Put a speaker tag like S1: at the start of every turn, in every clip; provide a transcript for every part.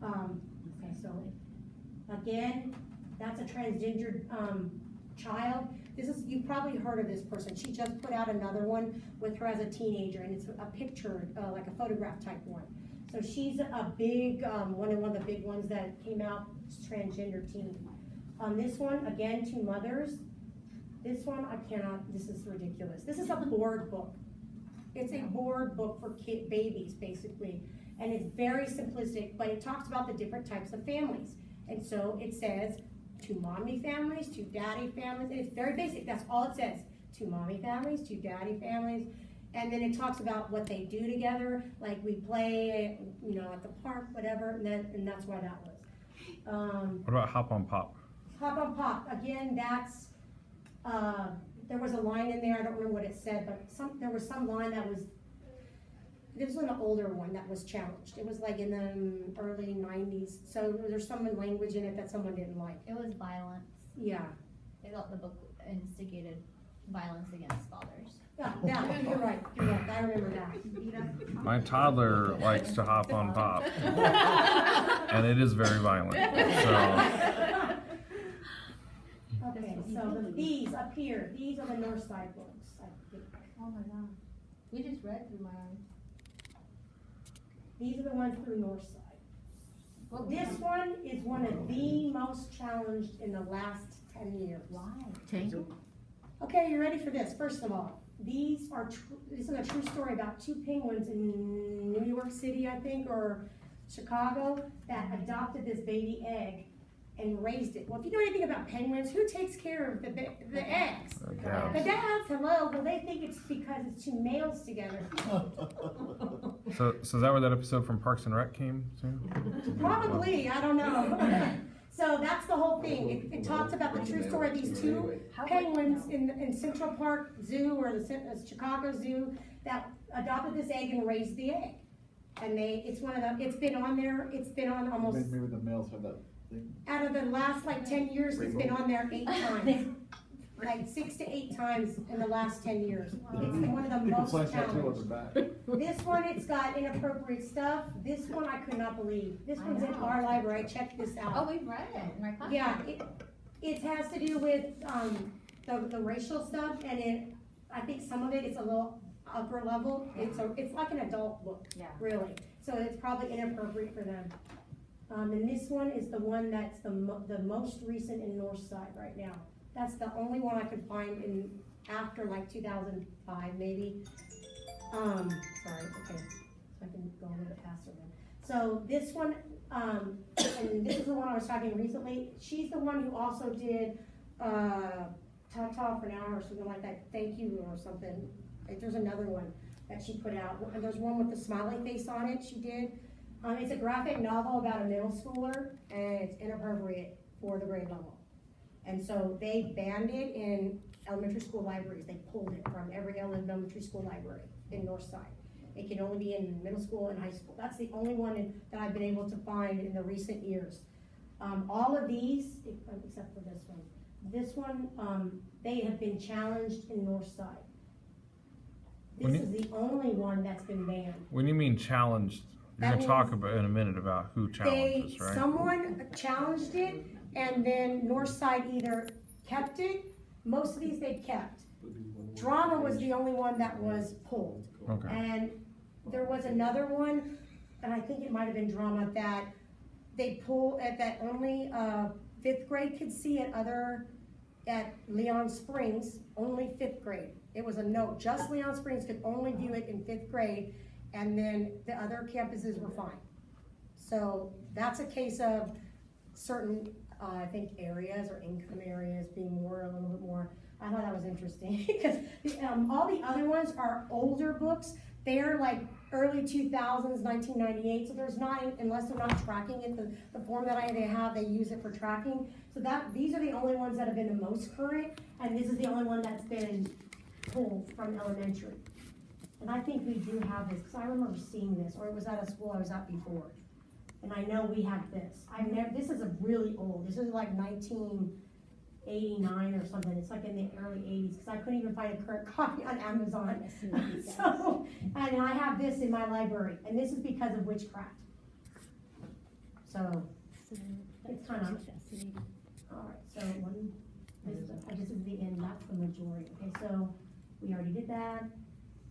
S1: Okay, so again, that's a transgendered child. This is, you've probably heard of this person. She just put out another one with her as a teenager, and it's a picture, like a photograph type one. So she's a big, one of the big ones that came out, transgender teen. This one, again, two mothers. This one, I cannot, this is ridiculous. This is a board book. It's a board book for babies, basically. And it's very simplistic, but it talks about the different types of families. And so it says, two mommy families, two daddy families, and it's very basic, that's all it says. Two mommy families, two daddy families, and then it talks about what they do together, like we play, you know, at the park, whatever, and that's why that was.
S2: What about Hop on Pop?
S1: Hop on Pop, again, that's, there was a line in there, I don't remember what it said, but there was some line that was, this was an older one that was challenged. It was like in the early 90s. So there's some language in it that someone didn't like.
S3: It was violence.
S1: Yeah.
S3: They thought the book instigated violence against fathers.
S1: Yeah, you're right. You're right. I remember that.
S2: My toddler likes to hop on Pop. And it is very violent. So.
S1: Okay, so these up here, these are the North Side books, I think.
S3: Oh my God. We just read through mine.
S1: These are the ones through Northside. Well, this one is one of the most challenged in the last 10 years.
S3: Why?
S1: Okay, you ready for this? First of all, this is a true story about two penguins in New York City, I think, or Chicago, that adopted this baby egg and raised it. Well, if you know anything about penguins, who takes care of the eggs? The dads, hello. Well, they think it's because it's two males together.
S2: So is that where that episode from Parks and Rec came to?
S1: Probably, I don't know. So that's the whole thing. It talks about the true story of these two penguins in Central Park Zoo, or the Chicago Zoo, that adopted this egg and raised the egg. And it's one of the, it's been on there, it's been on almost.
S4: Maybe the males have that thing.
S1: Out of the last like 10 years, it's been on there 8 times. Like 6 to 8 times in the last 10 years. It's one of the most challenged. This one, it's got inappropriate stuff. This one, I could not believe. This one's in our library. Check this out.
S3: Oh, we've read it in my class.
S1: Yeah, it has to do with the racial stuff, and I think some of it is a little upper level. It's like an adult book, really. So it's probably inappropriate for them. And this one is the one that's the most recent in Northside right now. That's the only one I could find in after like 2005 maybe. Sorry, okay, so I can go a little bit faster then. So this one, and this is the one I was talking recently. She's the one who also did Ta-Ta for now or something like that. Thank you or something. Like, there's another one that she put out. And there's one with the smiley face on it. She did. It's a graphic novel about a middle schooler, and it's inappropriate for the grade level. And so they banned it in elementary school libraries. They pulled it from every elementary school library in Northside. It can only be in middle school and high school. That's the only one that I've been able to find in the recent years. All of these, except for this one, they have been challenged in Northside. This is the only one that's been banned.
S2: When you mean challenged, you're going to talk about in a minute about who challenges, right?
S1: Someone challenged it, and then Northside either kept it. Most of these they kept. Drama was the only one that was pulled.
S2: Okay.
S1: And there was another one, and I think it might have been Drama, that they pulled that only 5th grade could see at Leon Springs, only 5th grade. It was a note, just Leon Springs could only view it in 5th grade, and then the other campuses were fine. So that's a case of certain, I think, areas or income areas being a little bit more. I thought that was interesting because all the other ones are older books. They're like early 2000s, 1998. So there's not, unless they're not tracking it, the form that they have, they use it for tracking. So these are the only ones that have been the most current, and this is the only one that's been pulled from elementary. And I think we do have this, because I remember seeing this, or it was at a school I was at before. And I know we have this. This is a really old, this is like 1989 or something. It's like in the early 80s, because I couldn't even find a current copy on Amazon. So, and I have this in my library, and this is because of witchcraft. So, it's kind of, alright, so this is the end, that's the majority, okay, so, we already did that.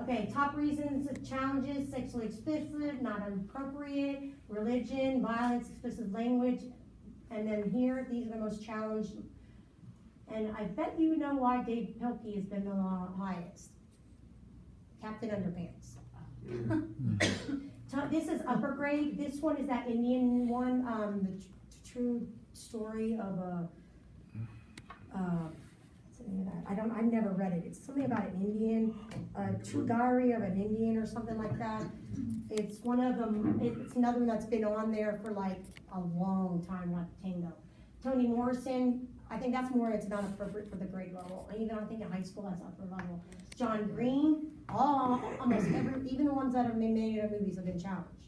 S1: Okay, top reasons of challenges: sexually explicit, not appropriate, religion, violence, explicit language, and then here, these are the most challenged. And I bet you know why Dave Pilkey has been the highest. Captain Underpants. This is upper grade. This one is that Indian one, the true story of a, I've never read it. It's something about an Indian, true diary of an Indian or something like that. It's one of them, it's another one that's been on there for like a long time, like Tango. Toni Morrison, I think that's more, it's not appropriate for the grade level. Even I think in high school that's upper level. John Green, almost every, even the ones that have been made into movies have been challenged.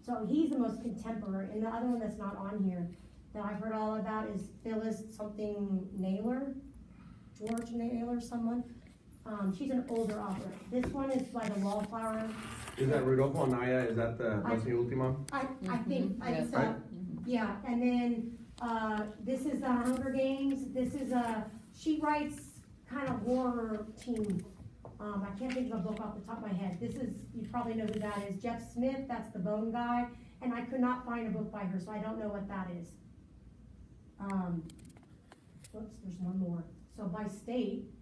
S1: So he's the most contemporary, and the other one that's not on here that I've heard all about is Phyllis something Naylor, George Naylor, someone. She's an older author. This one is by the Wallflower.
S5: Is that Rodolfo Anaya? Is that the Los Ultima?
S1: I think so.
S5: Right.
S1: Yeah, and then, this is the Hunger Games. This is she writes kind of horror teen. I can't think of a book off the top of my head. This is, you probably know who that is. Jeff Smith, that's the Bone guy. And I could not find a book by her, so I don't know what that is. Oops, there's one more. So by state,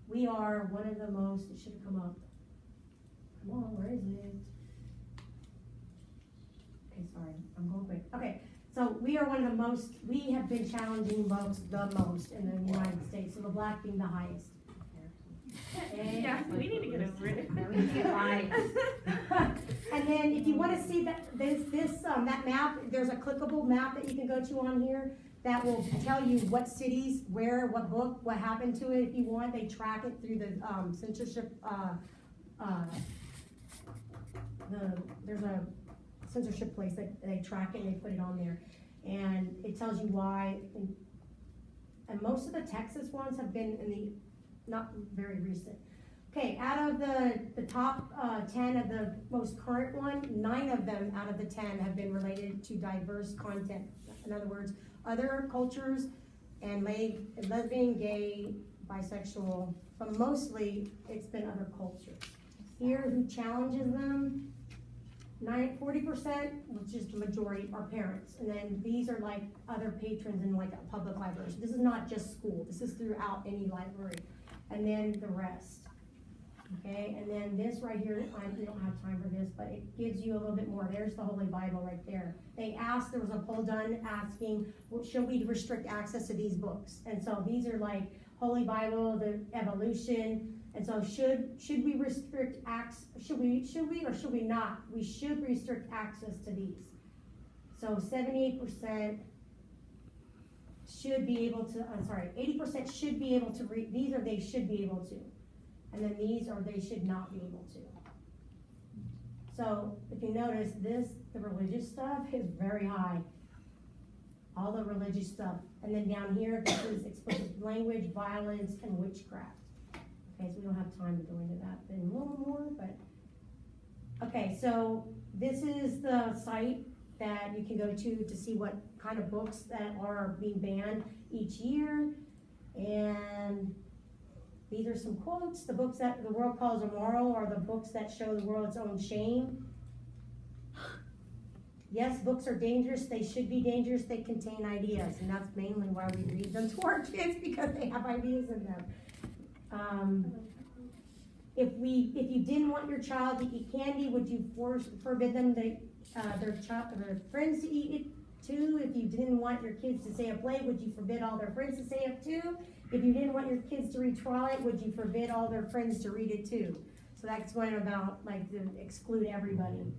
S1: we are one of the most, it should have come up. Come on, where is it? Okay, sorry, I'm going quick. Okay, so we are one of the most, we have been challenging books the most in the United States, so the black being the highest.
S6: Yeah, we need to get over it.
S1: And then if you want to see that that map, there's a clickable map that you can go to on here that will tell you what cities, where, what book, what happened to it if you want. They track it through the censorship, there's a censorship place that they track it and they put it on there. And it tells you why, and most of the Texas ones have been in the, not very recent. Okay, out of the top 10 of the most current one, 9 of them out of the 10 have been related to diverse content. In other words, other cultures and lesbian, gay, bisexual, but mostly it's been other cultures. Here, who challenges them? 40%, which is the majority, are parents. And then these are like other patrons in like a public library. So this is not just school, this is throughout any library. And then the rest. Okay, and then this right here, we don't have time for this, but it gives you a little bit more. There's the Holy Bible right there. They asked, there was a poll done asking, well, should we restrict access to these books? And so these are like Holy Bible, the evolution. And so should we restrict access, should we or should we not? We should restrict access to these. So 78% should be able to, 80% should be able to read, these are they should be able to. And then these are they should not be able to. So if you notice this, the religious stuff is very high. All the religious stuff. And then down here, this is explicit language, violence, and witchcraft. Okay, so we don't have time to go into that in a little more, but. Okay, so this is the site that you can go to see what kind of books that are being banned each year. And these are some quotes. The books that the world calls immoral are the books that show the world its own shame. Yes, books are dangerous. They should be dangerous. They contain ideas, and that's mainly why we read them to our kids, because they have ideas in them. If you didn't want your child to eat candy, would you forbid them their friends to eat it too? If you didn't want your kids to stay up late, would you forbid all their friends to stay up too? If you didn't want your kids to read Twilight, would you forbid all their friends to read it too? So that's going about like to exclude everybody.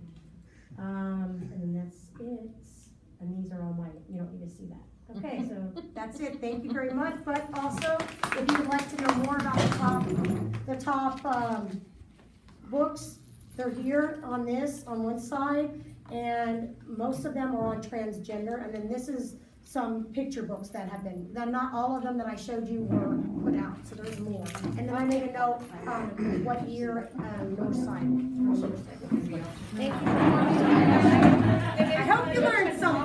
S1: And then that's it. And these are all mine. You don't need to see that. Okay, so that's it. Thank you very much. But also, if you would like to know more about the top books, they're here on one side, and most of them are on transgender. And then this is some picture books that have been, not all of them that I showed you were put out, so there's more. And then I made a note what year north side. Thank you. I hope you learned something.